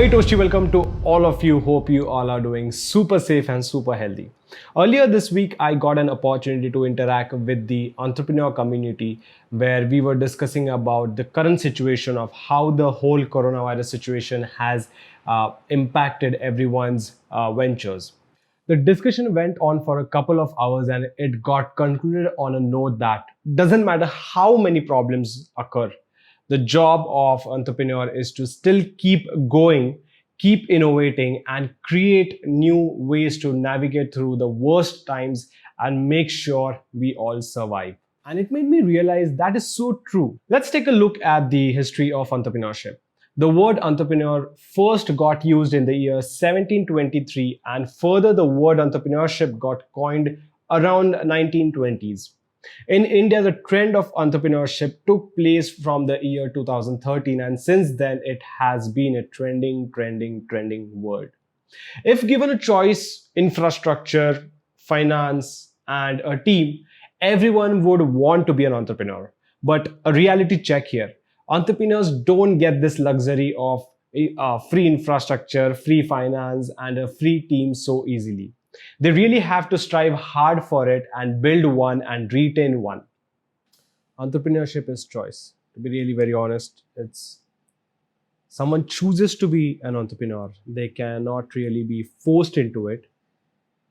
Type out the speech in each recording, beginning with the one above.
Very toasty welcome to all of you. Hope you all are doing super safe and super healthy. Earlier this week, I got an opportunity to interact with the entrepreneur community where we were discussing about the current situation of how the whole coronavirus situation has impacted everyone's ventures. The discussion went on for a couple of hours and it got concluded on a note that doesn't matter how many problems occur, the job of entrepreneur is to still keep going, keep innovating, and create new ways to navigate through the worst times and make sure we all survive. And it made me realize that is so true. Let's take a look at the history of entrepreneurship. The word entrepreneur first got used in the year 1723, and further the word entrepreneurship got coined around 1920s. In India, the trend of entrepreneurship took place from the year 2013, and since then it has been a trending word. If given a choice, infrastructure, finance, and a team, everyone would want to be an entrepreneur. But a reality check here. Entrepreneurs don't get this luxury of free infrastructure, free finance, and a free team so easily. They really have to strive hard for it and build one and retain one. Entrepreneurship is choice. To be really very honest, it's someone chooses to be an entrepreneur. They cannot really be forced into it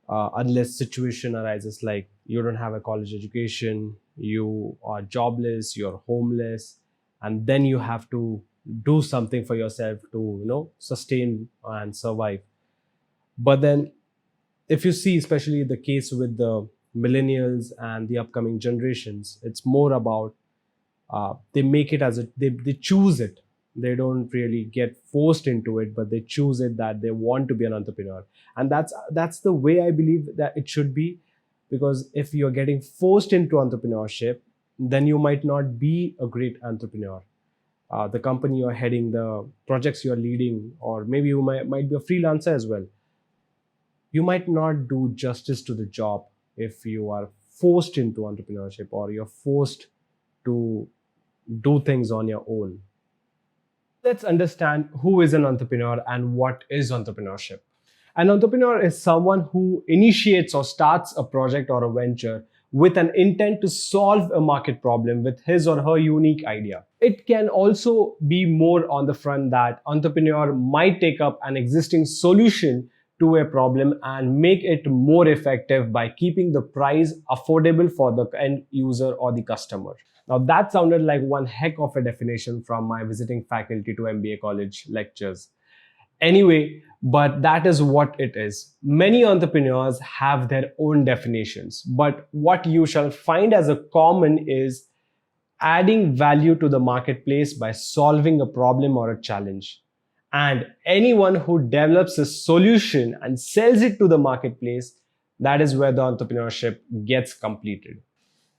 unless situation arises like you don't have a college education, you are jobless, you're homeless, and then you have to do something for yourself to sustain and survive. But then if you see, especially the case with the millennials and the upcoming generations, it's more about they make it as they choose it. They don't really get forced into it, but they choose it that they want to be an entrepreneur. And that's the way I believe that it should be, because if you're getting forced into entrepreneurship, then you might not be a great entrepreneur. The company you're heading, the projects you're leading, or maybe you might be a freelancer as well. You might not do justice to the job if you are forced into entrepreneurship or you're forced to do things on your own. Let's understand who is an entrepreneur and what is entrepreneurship. An entrepreneur is someone who initiates or starts a project or a venture with an intent to solve a market problem with his or her unique idea. It can also be more on the front that entrepreneur might take up an existing solution to a problem and make it more effective by keeping the price affordable for the end user or the customer. Now that sounded like one heck of a definition from my visiting faculty to MBA college lectures. Anyway, but that is what it is. Many entrepreneurs have their own definitions, but what you shall find as a common is adding value to the marketplace by solving a problem or a challenge. And anyone who develops a solution and sells it to the marketplace, that is where the entrepreneurship gets completed.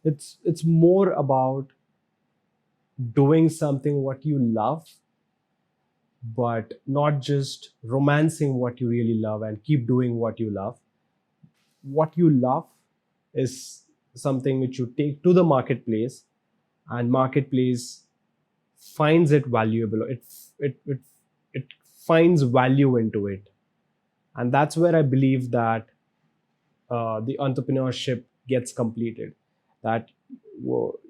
It's more about doing something what you love, but not just romancing what you really love and keep doing what you love. What you love is something which you take to the marketplace, and marketplace finds it valuable. It finds value into it. And that's where I believe that the entrepreneurship gets completed. That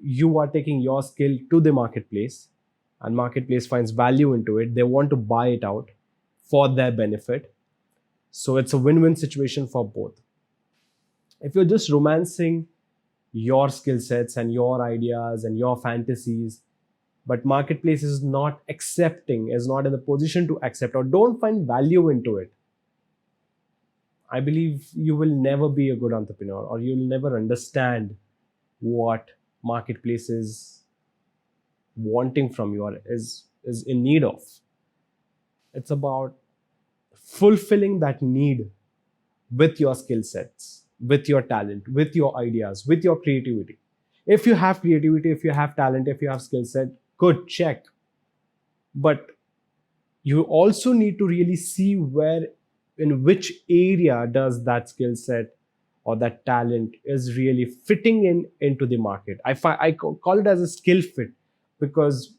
you are taking your skill to the marketplace and marketplace finds value into it. They want to buy it out for their benefit. So it's a win-win situation for both. If you're just romancing your skill sets and your ideas and your fantasies, but marketplace is not accepting, is not in the position to accept or don't find value into it, I believe you will never be a good entrepreneur, or you'll never understand what marketplace is wanting from you or is in need of. It's about fulfilling that need with your skill sets, with your talent, with your ideas, with your creativity. If you have creativity, if you have talent, if you have skill set, good, check. But you also need to really see in which area does that skill set or that talent is really fitting into the market. I call it as a skill fit, because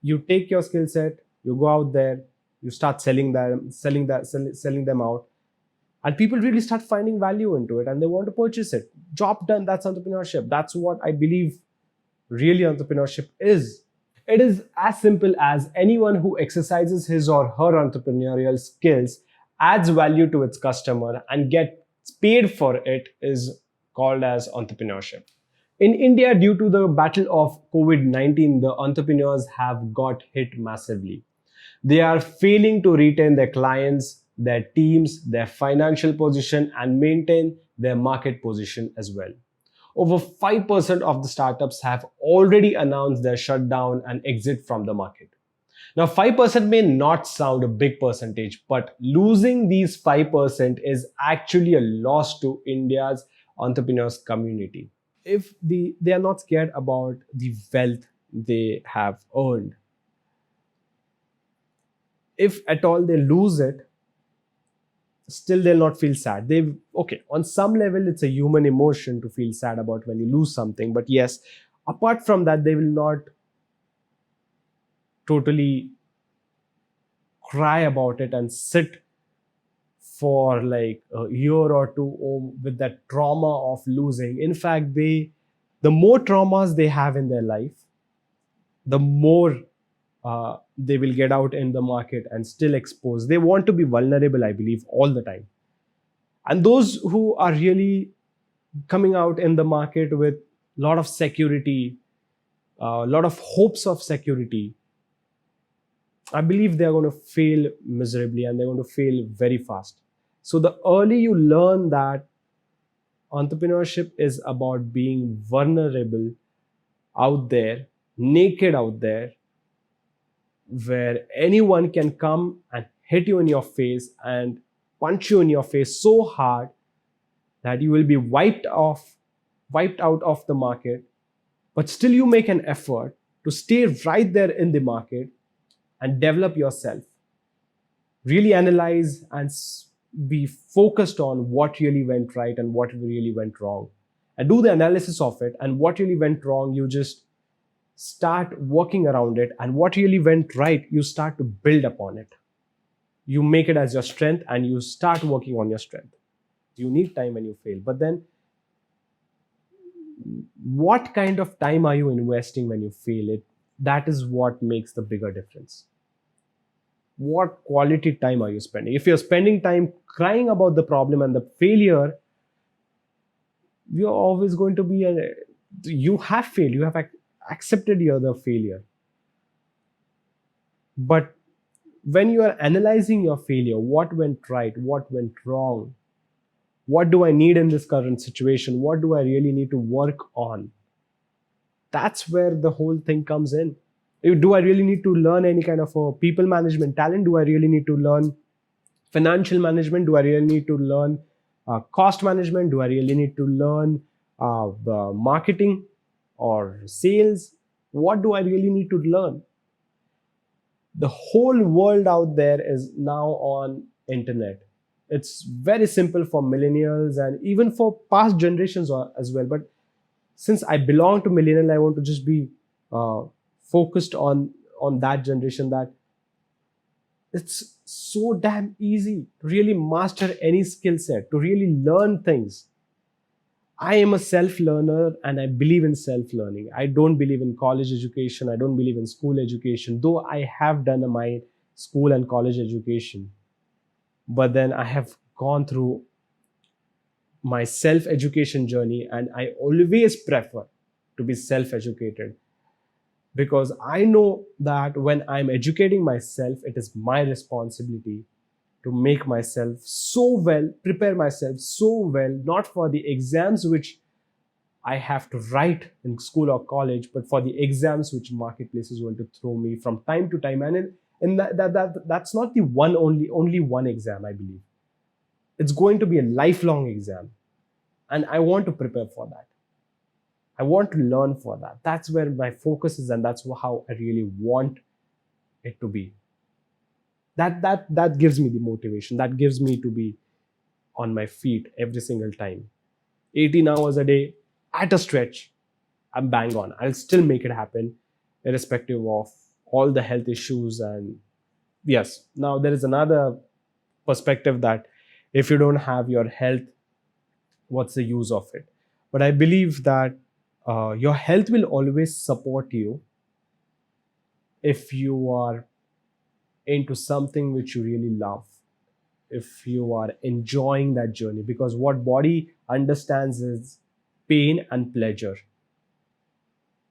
you take your skill set, you go out there, You start selling them out, and people really start finding value into it and they want to purchase it. Job done. That's entrepreneurship. That's what I believe really entrepreneurship is. It is as simple as anyone who exercises his or her entrepreneurial skills, adds value to its customer, and gets paid for it is called as entrepreneurship. In India, due to the battle of COVID 19, the entrepreneurs have got hit massively. They are failing to retain their clients, their teams, their financial position, and maintain their market position as well. Over 5% of the startups have already announced their shutdown and exit from the market. Now, 5% may not sound a big percentage, but losing these 5% is actually a loss to India's entrepreneurs community. If they are not scared about the wealth they have earned, if at all they lose it, still they'll not feel sad. They okay, on some level it's a human emotion to feel sad about when you lose something, but yes, apart from that, they will not totally cry about it and sit for like a year or two with that trauma of losing. In fact, the more traumas they have in their life, the more they will get out in the market and still expose. They want to be vulnerable, I believe, all the time. And those who are really coming out in the market with a lot of security, a lot of hopes of security, I believe they're going to fail miserably and they're going to fail very fast. So the early you learn that entrepreneurship is about being vulnerable out there, naked out there, where anyone can come and hit you in your face and punch you in your face so hard that you will be wiped out of the market, but still you make an effort to stay right there in the market and develop yourself. Really analyze and be focused on what really went right and what really went wrong, and do the analysis of it. And what really went wrong, you just start working around it, and what really went right, you start to build upon it. You make it as your strength and you start working on your strength. You need time when you fail, but then what kind of time are you investing when you fail? It that is what makes the bigger difference. What quality time are you spending? If you're spending time crying about the problem and the failure, you're always going to be you have failed. You have accepted your the failure. But when you are analyzing your failure, what went right, what went wrong, what do I need in this current situation, what do I really need to work on, that's where the whole thing comes in. Do I really need to learn any kind of a people management talent? Do I really need to learn financial management? Do I really need to learn cost management? Do I really need to learn marketing or sales? What do I really need to learn? The whole world out there is now on internet. It's very simple for millennials and even for past generations as well. But since I belong to millennial, I want to just be focused on that generation, that it's so damn easy to really master any skill set, to really learn things. I am a self-learner and I believe in self-learning. I don't believe in college education. I don't believe in school education, though I have done my school and college education. But then I have gone through my self-education journey, and I always prefer to be self-educated, because I know that when I'm educating myself, it is my responsibility to make myself so well, prepare myself so well, not for the exams which I have to write in school or college, but for the exams which marketplace is going to throw me from time to time. And that's not the only one exam, I believe. It's going to be a lifelong exam. And I want to prepare for that. I want to learn for that. That's where my focus is, and that's how I really want it to be. That gives me the motivation. That gives me to be on my feet every single time. 18 hours a day at a stretch, I'm bang on. I'll still make it happen, irrespective of all the health issues and Yes, now there is another perspective that if you don't have your health, what's the use of it? But I believe that your health will always support you if you are into something which you really love, if you are enjoying that journey, because what body understands is pain and pleasure.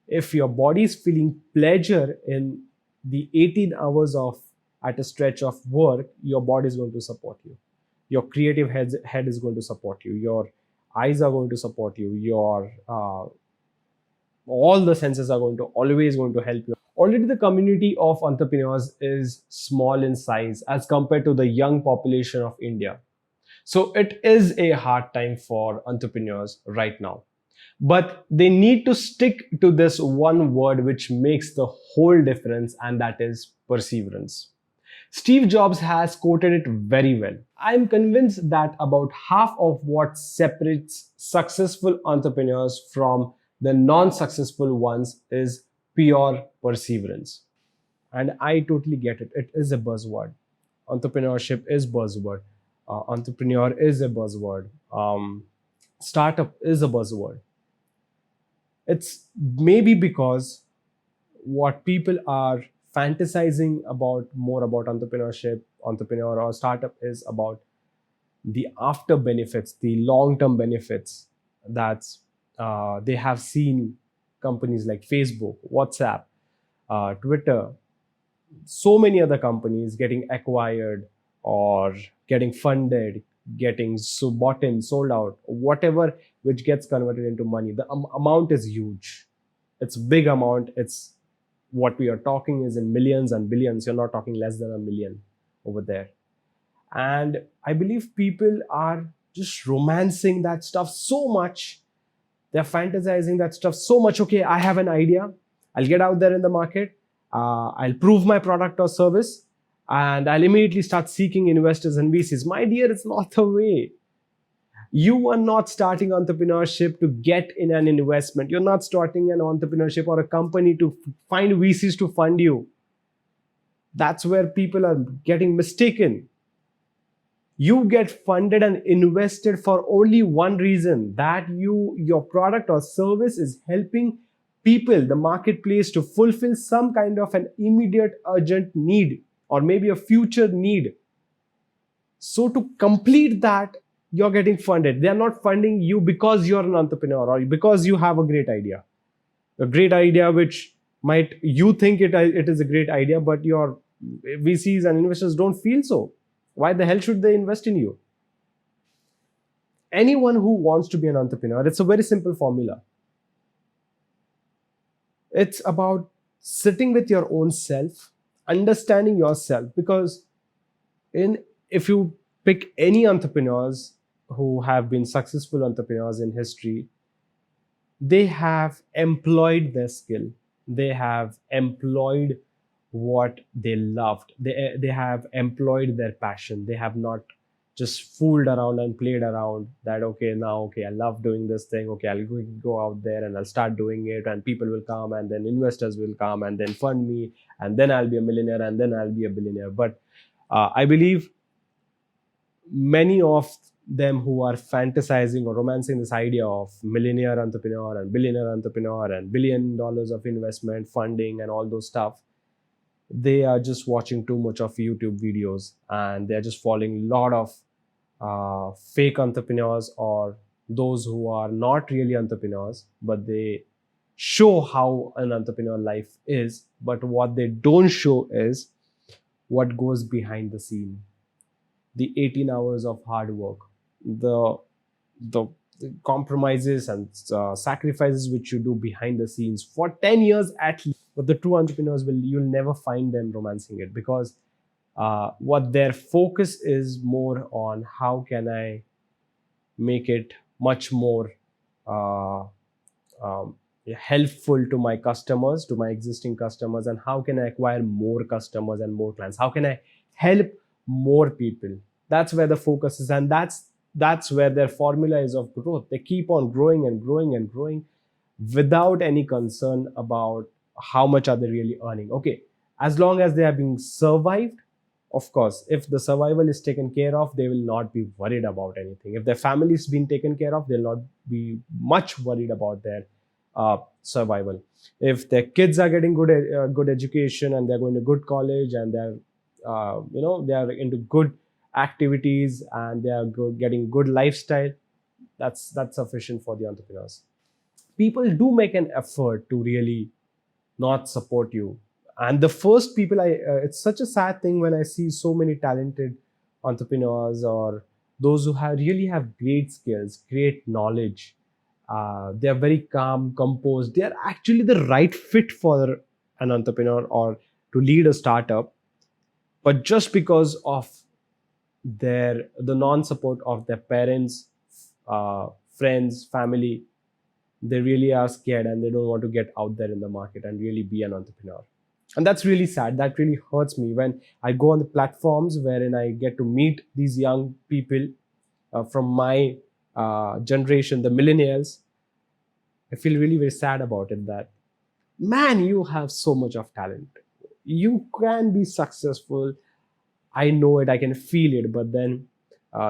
If your body is feeling pleasure in the 18 hours of at a stretch of work, your body is going to support you, your creative head is going to support you, your eyes are going to support you, your all the senses are going to always going to help you. Already the community of entrepreneurs is small in size as compared to the young population of India. So it is a hard time for entrepreneurs right now. But they need to stick to this one word which makes the whole difference, and that is perseverance. Steve Jobs has quoted it very well. I am convinced that about half of what separates successful entrepreneurs from the non successful ones is pure perseverance. And I totally get it. It is a buzzword. Entrepreneurship is buzzword. Entrepreneur is a buzzword. Startup is a buzzword. It's maybe because what people are fantasizing about more about entrepreneurship, entrepreneur or startup is about the after benefits, the long term benefits that's they have seen companies like Facebook, WhatsApp, Twitter, so many other companies getting acquired or getting funded, getting so bought in, sold out, whatever which gets converted into money. The amount is huge. It's a big amount. It's what we are talking is in millions and billions. You're not talking less than a million over there. And I believe people are just romancing that stuff so much. They're fantasizing that stuff so much. Okay, I have an idea. I'll get out there in the market. I'll prove my product or service, and I'll immediately start seeking investors and VCs. My dear, it's not the way. You are not starting entrepreneurship to get in an investment. You're not starting an entrepreneurship or a company to find VCs to fund you. That's where people are getting mistaken. You get funded and invested for only one reason, that your product or service is helping people, the marketplace, to fulfill some kind of an immediate urgent need or maybe a future need. So to complete that, you're getting funded. They are not funding you because you're an entrepreneur or because you have a great idea. A great idea which might you think it is a great idea, but your VCs and investors don't feel so. Why the hell should they invest in you? Anyone who wants to be an entrepreneur, it's a very simple formula. It's about sitting with your own self, understanding yourself. Because in if you pick any entrepreneurs who have been successful entrepreneurs in history, they have employed their skill. They have employed what they loved. They have employed their passion. They have not just fooled around and played around that, okay, now, okay, I love doing this thing. Okay, I'll go out there and I'll start doing it, and people will come, and then investors will come and then fund me, and then I'll be a millionaire, and then I'll be a billionaire. But I believe many of them who are fantasizing or romancing this idea of millionaire entrepreneur and billionaire entrepreneur and $1 billion of investment funding and all those stuff, they are just watching too much of YouTube videos, and they're just following a lot of fake entrepreneurs or those who are not really entrepreneurs, but they show how an entrepreneur life is. But what they don't show is what goes behind the scene, the 18 hours of hard work, the the compromises and sacrifices which you do behind the scenes for 10 years at least. But the true entrepreneurs, you'll never find them romancing it, because what their focus is more on, how can I make it much more uh, um, helpful to my customers, to my existing customers, and how can I acquire more customers and more clients, how can I help more people. That's where the focus is, and that's where their formula is of growth. They keep on growing and growing and growing without any concern about how much are they really earning. Okay, as long as they are being survived, Of course, if the survival is taken care of, they will not be worried about anything. If their family is being taken care of, they'll not be much worried about their survival. If their kids are getting good education, and they're going to good college, and they're they are into good activities, and they are getting good lifestyle, that's sufficient for the entrepreneurs. People do make an effort to really not support you. And the first people it's such a sad thing when I see so many talented entrepreneurs, or those who really have great skills, great knowledge. They are very calm, composed. They are actually the right fit for an entrepreneur or to lead a startup. But just because of the non-support of their parents, friends, family, they really are scared, and they don't want to get out there in the market and really be an entrepreneur. And that's really sad. That really hurts me when I go on the platforms wherein I get to meet these young people from my generation, the millennials. I feel really very sad about it, that, man, you have so much of talent. You can be successful. I know it, I can feel it, but then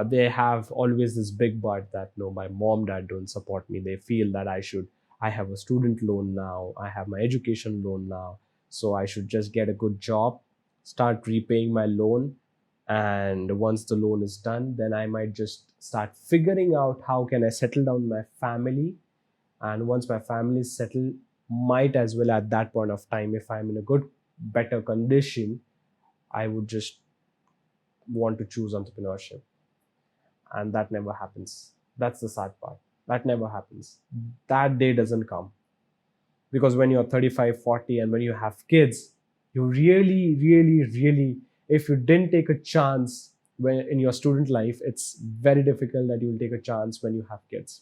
they have always this big but, that no, my mom, dad don't support me. They feel that I have a student loan now, I have my education loan now, so I should just get a good job, start repaying my loan, and once the loan is done, then I might just start figuring out how can I settle down my family. And once my family is settled, might as well at that point of time, if I'm in a good, better condition, I would just want to choose entrepreneurship. And that never happens. That's the sad part. That never happens. That day doesn't come. Because when you're 35, 40, and when you have kids, you really, really, really, if you didn't take a chance when in your student life, it's very difficult that you'll take a chance when you have kids.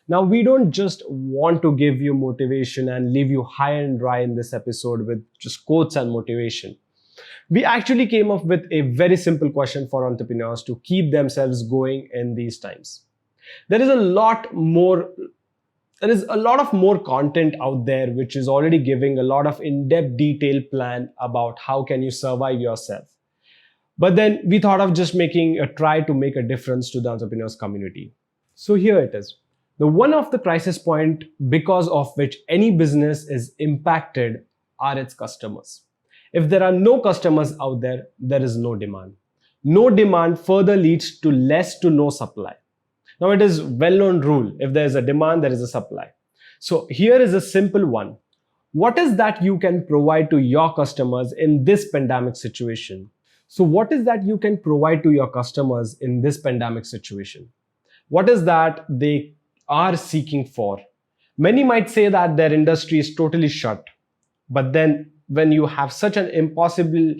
Now, we don't just want to give you motivation and leave you high and dry in this episode with just quotes and motivation. We actually came up with a very simple question for entrepreneurs to keep themselves going in these times. There is a lot of more content out there which is already giving a lot of in-depth detailed plan about how can you survive yourself. But then we thought of just making a try to make a difference to the entrepreneurs community. So here it is. The one of the crisis point because of which any business is impacted are its customers. If there are no customers out there, there is no demand. No demand further leads to less to no supply. Now, it is well-known rule. If there is a demand, there is a supply. So here is a simple one. What is that you can provide to your customers in this pandemic situation? So what is that you can provide to your customers in this pandemic situation? What is that they are seeking for? Many might say that their industry is totally shut. But then when you have such an impossible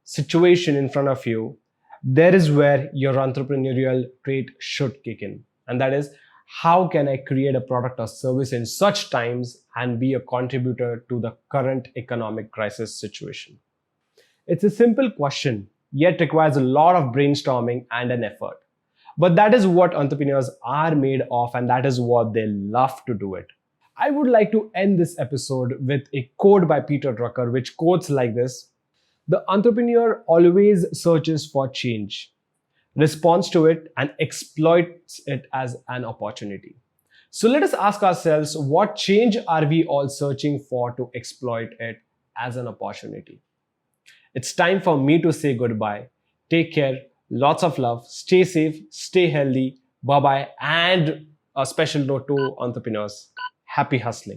situation in front of you, there is where your entrepreneurial trait should kick in. And that is, how can I create a product or service in such times and be a contributor to the current economic crisis situation? It's a simple question, yet requires a lot of brainstorming and an effort. But that is what entrepreneurs are made of, and that is what they love to do it. I would like to end this episode with a quote by Peter Drucker, which quotes like this: "The entrepreneur always searches for change, responds to it, and exploits it as an opportunity." So let us ask ourselves, what change are we all searching for to exploit it as an opportunity? It's time for me to say goodbye. Take care. Lots of love. Stay safe. Stay healthy. Bye-bye. And a special note to entrepreneurs: happy hustling.